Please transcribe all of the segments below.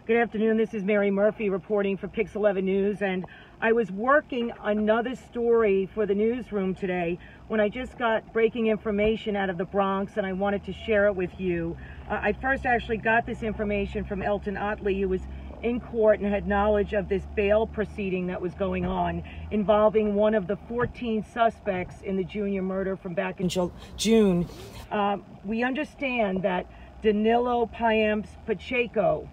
Good afternoon. This is Mary Murphy reporting for Pix 11 News, and I was working another story for the newsroom today when I just got breaking information out of the Bronx, and I wanted to share it with you. I first actually got this information from Elton Otley, who was in court and had knowledge of this bail proceeding that was going on involving one of the 14 suspects in the Junior murder from back in June. We understand that Danilo Paimps Pacheco,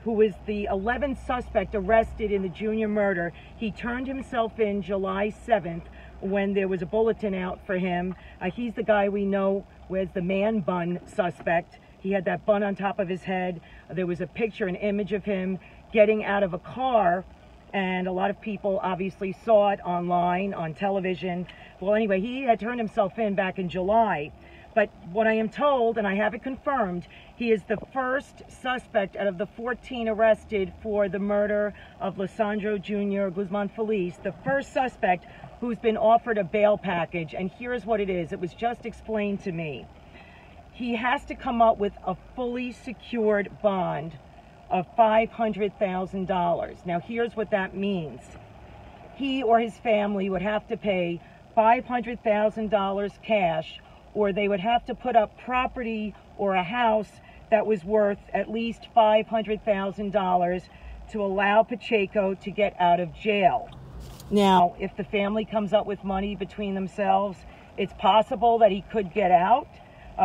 who was the 11th suspect arrested in the Junior murder, he turned himself in July 7th when there was a bulletin out for him. He's the guy we know was the man bun suspect. He had that bun on top of his head. There was a picture, an image of him getting out of a car, and a lot of people obviously saw it online, on television. Well, anyway, he had turned himself in back in July. But what I am told, and I have it confirmed, he is the first suspect out of the 14 arrested for the murder of Lesandro Jr. Guzman-Feliz, the first suspect who's been offered a bail package. And here's what it is. It was just explained to me. He has to come up with a fully secured bond of $500,000. Now, here's what that means. He or his family would have to pay $500,000 cash, or they would have to put up property or a house that was worth at least $500,000 to allow Pacheco to get out of jail. Now, if the family comes up with money between themselves, it's possible that he could get out.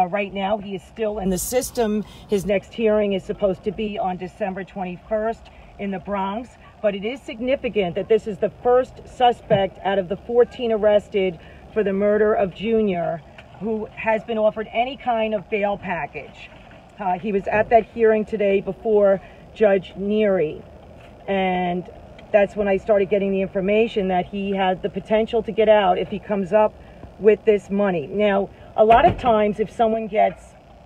Right now, he is still in the system. His next hearing is supposed to be on December 21st in the Bronx. But it is significant that this is the first suspect out of the 14 arrested for the murder of Junior who has been offered any kind of bail package. He was at that hearing today before Judge Neary, and that's when I started getting the information that he had the potential to get out if he comes up with this money. Now, a lot of times if someone gets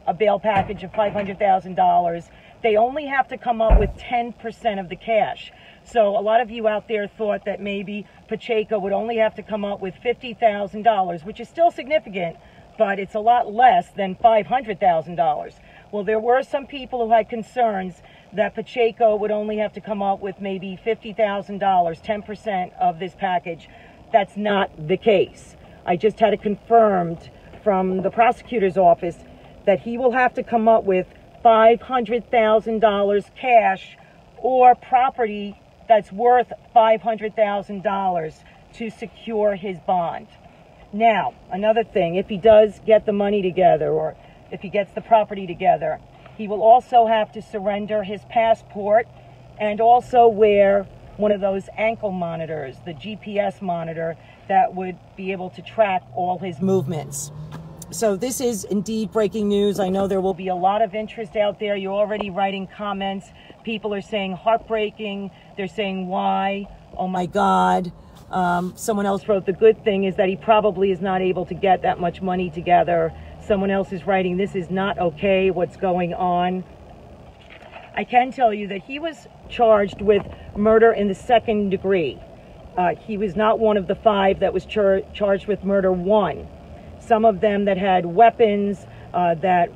a bail package of $500,000, they only have to come up with 10% of the cash. So a lot of you out there thought that maybe Pacheco would only have to come up with $50,000, which is still significant, but it's a lot less than $500,000. Well, there were some people who had concerns that Pacheco would only have to come up with maybe $50,000, 10% of this package. That's not the case. I just had it confirmed from the prosecutor's office that he will have to come up with $500,000 cash or property that's worth $500,000 to secure his bond. Now, another thing, if he does get the money together, or if he gets the property together, he will also have to surrender his passport and also wear one of those ankle monitors, the GPS monitor that would be able to track all his movements. So this is indeed breaking news. I know there will be a lot of interest out there. You're already writing comments. People are saying heartbreaking. They're saying why? Oh my God. Someone else wrote, the good thing is that he probably is not able to get that much money together. Someone else is writing, this is not okay, what's going on. I can tell you that he was charged with murder in the second degree. He was not one of the 5 that was charged with murder 1. Some of them that had weapons, that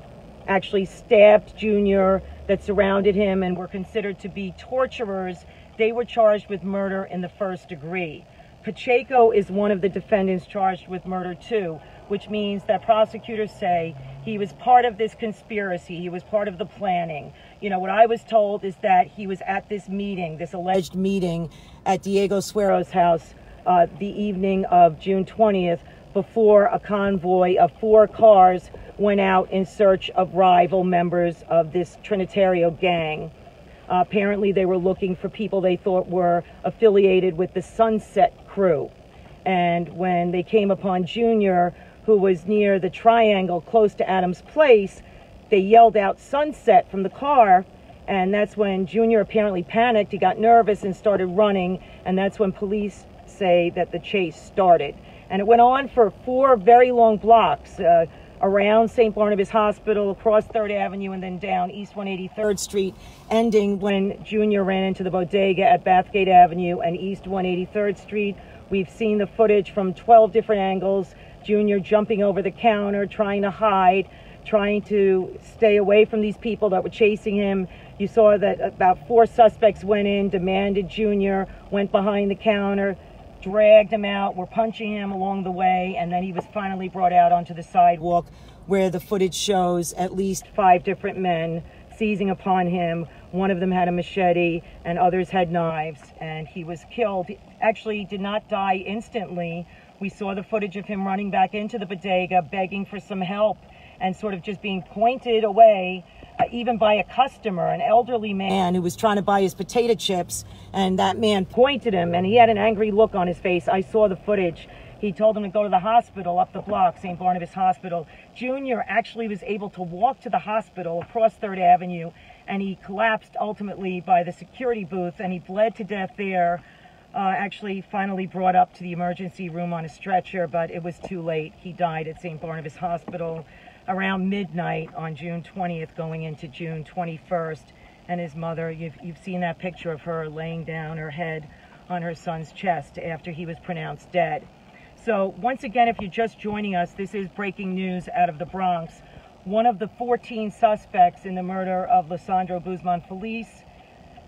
actually stabbed Junior, that surrounded him and were considered to be torturers, they were charged with murder in the first degree. Pacheco is one of the defendants charged with murder 2, which means that prosecutors say he was part of this conspiracy, he was part of the planning. You know, what I was told is that he was at this meeting, this alleged meeting at Diego Suero's house the evening of June 20th, before a convoy of 4 cars went out in search of rival members of this Trinitario gang. Apparently they were looking for people they thought were affiliated with the Sunset crew. And when they came upon Junior, who was near the triangle close to Adams Place, they yelled out Sunset from the car, and that's when Junior apparently panicked. He got nervous and started running, and that's when police say that the chase started. And it went on for 4 very long blocks, around St. Barnabas Hospital, across 3rd Avenue, and then down East 183rd Street, ending when Junior ran into the bodega at Bathgate Avenue and East 183rd Street. We've seen the footage from 12 different angles. Junior jumping over the counter, trying to hide. trying to stay away from these people that were chasing him. You saw that about 4 suspects went in, demanded Junior, went behind the counter, dragged him out, were punching him along the way, and then he was finally brought out onto the sidewalk, where the footage shows at least 5 different men seizing upon him. One of them had a machete and others had knives, and he was killed. He actually did not die instantly. We saw the footage of him running back into the bodega, begging for some help, and sort of just being pointed away, even by a customer, an elderly man who was trying to buy his potato chips, and that man pointed him, and he had an angry look on his face. I saw the footage. He told him to go to the hospital up the block, St. Barnabas Hospital. Junior actually was able to walk to the hospital across 3rd Avenue, and he collapsed ultimately by the security booth, and he bled to death there. Actually finally brought up to the emergency room on a stretcher, but it was too late. He died at St. Barnabas Hospital around midnight on June 20th, going into June 21st. And his mother, you've seen that picture of her laying down her head on her son's chest after he was pronounced dead. So once again, if you're just joining us, this is breaking news out of the Bronx. One of the 14 suspects in the murder of Lesandro Guzman-Feliz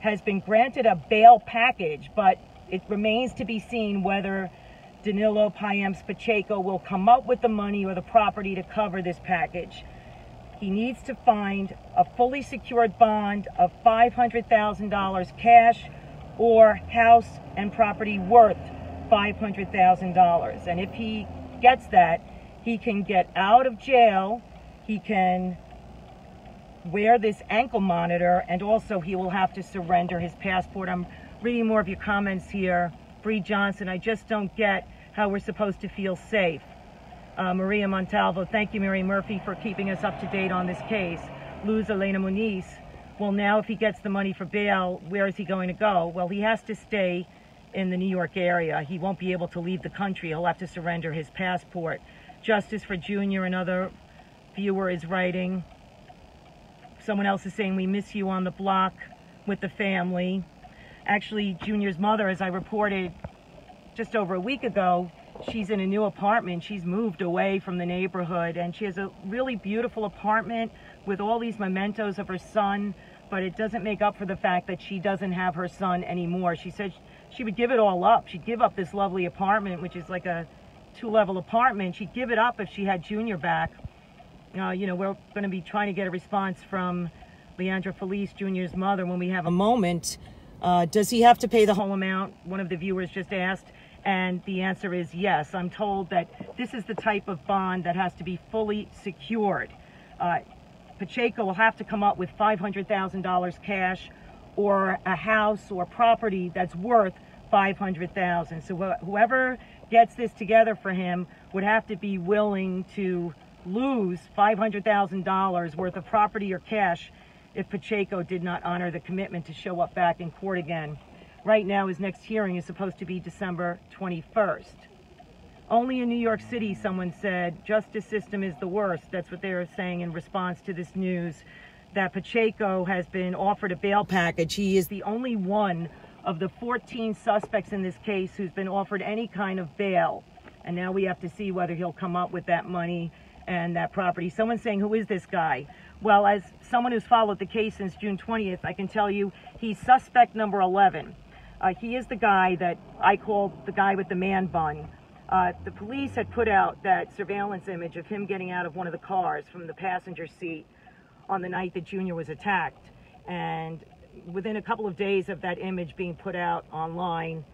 has been granted a bail package, but it remains to be seen whether Danilo Payems Pacheco will come up with the money or the property to cover this package. He needs to find a fully secured bond of $500,000 cash or house and property worth $500,000. And if he gets that, he can get out of jail, he can wear this ankle monitor, and also he will have to surrender his passport. I'm reading more of your comments here. Bree Johnson, I just don't get how we're supposed to feel safe. Maria Montalvo, thank you, Mary Murphy, for keeping us up to date on this case. Luz Elena Muniz, well, now if he gets the money for bail, where is he going to go? Well, he has to stay in the New York area. He won't be able to leave the country. He'll have to surrender his passport. Justice for Junior, another viewer is writing. Someone else is saying, we miss you on the block with the family. Actually, Junior's mother, as I reported just over a week ago, she's in a new apartment. She's moved away from the neighborhood, and she has a really beautiful apartment with all these mementos of her son, but it doesn't make up for the fact that she doesn't have her son anymore. She said she would give it all up. She'd give up this lovely apartment, which is like a 2-level apartment. She'd give it up if she had Junior back. You know, we're going to be trying to get a response from Lesandro-Feliz, Junior's mother, when we have a moment. Does he have to pay the whole amount? One of the viewers just asked, and the answer is yes. I'm told that this is the type of bond that has to be fully secured. Pacheco will have to come up with $500,000 cash or a house or property that's worth $500,000. So whoever gets this together for him would have to be willing to lose $500,000 worth of property or cash if Pacheco did not honor the commitment to show up back in court again. Right now, his next hearing is supposed to be December 21st. Only in New York City, someone said, justice system is the worst. That's what they were saying in response to this news, that Pacheco has been offered a bail package. He is the only one of the 14 suspects in this case who's been offered any kind of bail. And now we have to see whether he'll come up with that money and that property. Someone's saying, who is this guy? Well, as someone who's followed the case since June 20th, I can tell you he's suspect number 11. He is the guy that I call the guy with the man bun. The police had put out that surveillance image of him getting out of one of the cars from the passenger seat on the night that Junior was attacked. And within a couple of days of that image being put out online,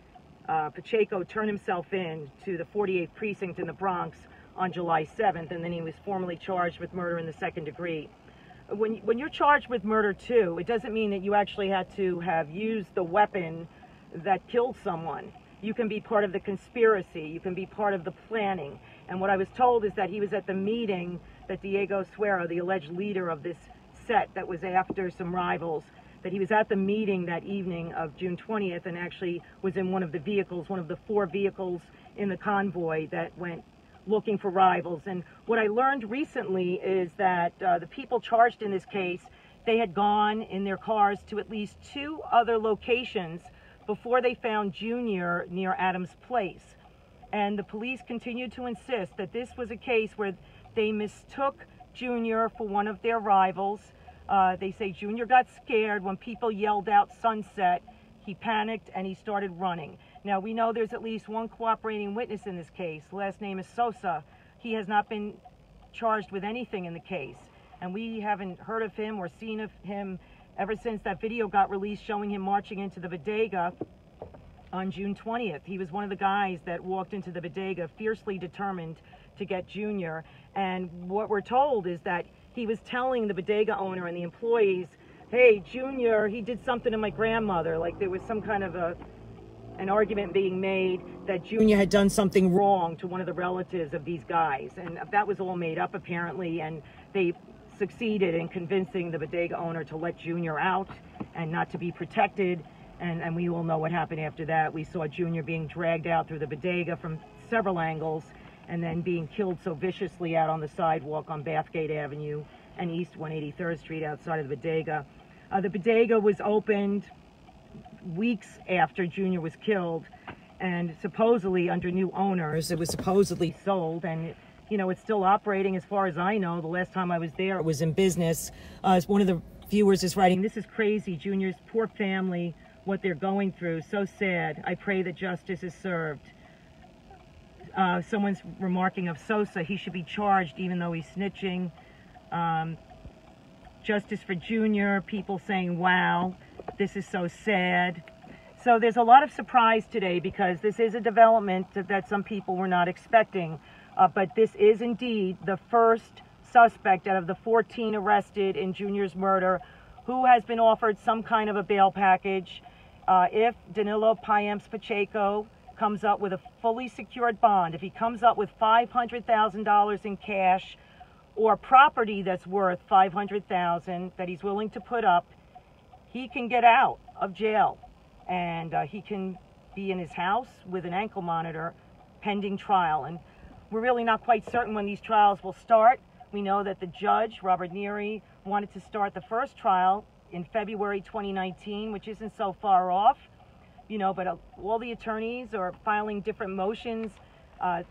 Pacheco turned himself in to the 48th precinct in the Bronx on July 7th, and then he was formally charged with murder in the 2nd degree. When you're charged with murder too, it doesn't mean that you actually had to have used the weapon that killed someone. You can be part of the conspiracy, you can be part of the planning. And what I was told is that he was at the meeting that Diego Suero, the alleged leader of this set that was after some rivals, that he was at the meeting that evening of June 20th and actually was in one of the vehicles, one of the 4 vehicles in the convoy that went looking for rivals. And what I learned recently is that the people charged in this case, they had gone in their cars to at least 2 other locations before they found Junior near Adams Place. And the police continued to insist that this was a case where they mistook Junior for one of their rivals. They say Junior got scared when people yelled out sunset. He panicked and he started running. Now, we know there's at least one cooperating witness in this case. The last name is Sosa. He has not been charged with anything in the case, and we haven't heard of him or seen of him ever since that video got released showing him marching into the bodega on June 20th. He was one of the guys that walked into the bodega fiercely determined to get Junior, and what we're told is that he was telling the bodega owner and the employees, hey, Junior, he did something to my grandmother. Like there was some kind of an argument being made that Junior had done something wrong to one of the relatives of these guys, and that was all made up apparently, and they succeeded in convincing the bodega owner to let Junior out and not to be protected, and we all know what happened after that. We saw Junior being dragged out through the bodega from several angles and then being killed so viciously out on the sidewalk on Bathgate Avenue and East 183rd Street outside of the bodega. The bodega was opened weeks after Junior was killed, and supposedly under new owners. It was supposedly sold, and you know, it's still operating as far as I know. The last time I was there, it was in business. As one of the viewers is writing, this is crazy. Junior's poor family, what they're going through, so sad. I pray that justice is served. Someone's remarking of Sosa, he should be charged even though he's snitching. Justice for Junior, people saying, wow, this is so sad. So there's a lot of surprise today because this is a development that some people were not expecting. But this is indeed the first suspect out of the 14 arrested in Junior's murder who has been offered some kind of a bail package. If Danilo Payems Pacheco comes up with a fully secured bond, if he comes up with $500,000 in cash or property that's worth $500,000 that he's willing to put up, he can get out of jail, and he can be in his house with an ankle monitor pending trial. And we're really not quite certain when these trials will start. We know that the judge, Robert Neary, wanted to start the first trial in February 2019, which isn't so far off, you know, but all the attorneys are filing different motions.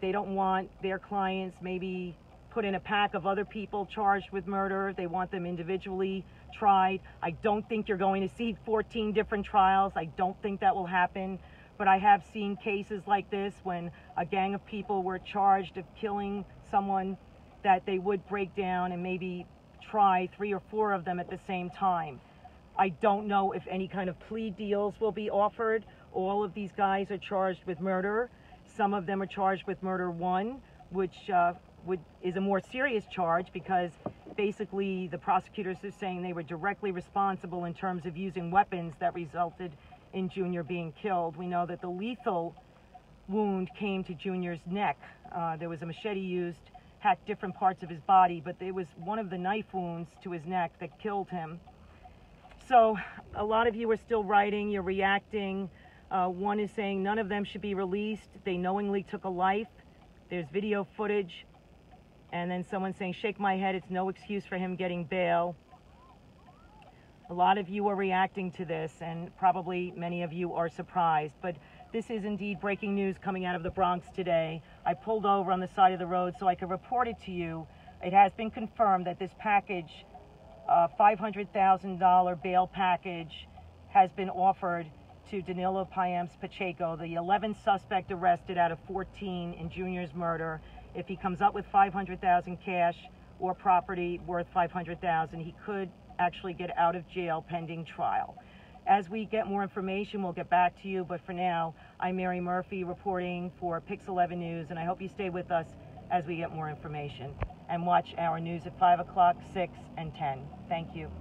They don't want their clients maybe put in a pack of other people charged with murder. They want them individually tried. I don't think you're going to see 14 different trials. I don't think that will happen. But I have seen cases like this when a gang of people were charged of killing someone, that they would break down and maybe try 3 or 4 of them at the same time. I don't know if any kind of plea deals will be offered. All of these guys are charged with murder. Some of them are charged with murder 1, which is a more serious charge because basically the prosecutors are saying they were directly responsible in terms of using weapons that resulted in Junior being killed. We know that the lethal wound came to Junior's neck. There was a machete used, hacked different parts of his body, but it was one of the knife wounds to his neck that killed him. So a lot of you are still writing, you're reacting. One is saying none of them should be released. They knowingly took a life. There's video footage. And then someone saying, shake my head, it's no excuse for him getting bail. A lot of you are reacting to this, and probably many of you are surprised. But this is indeed breaking news coming out of the Bronx today. I pulled over on the side of the road so I could report it to you. It has been confirmed that this package, $500,000 bail package, has been offered to Danilo Payems Pacheco, the 11th suspect arrested out of 14 in Junior's murder. If he comes up with $500,000 cash or property worth $500,000, he could actually get out of jail pending trial. As we get more information, we'll get back to you, but for now, I'm Mary Murphy reporting for Pix 11 News, and I hope you stay with us as we get more information. And watch our news at 5 o'clock, 6, and 10. Thank you.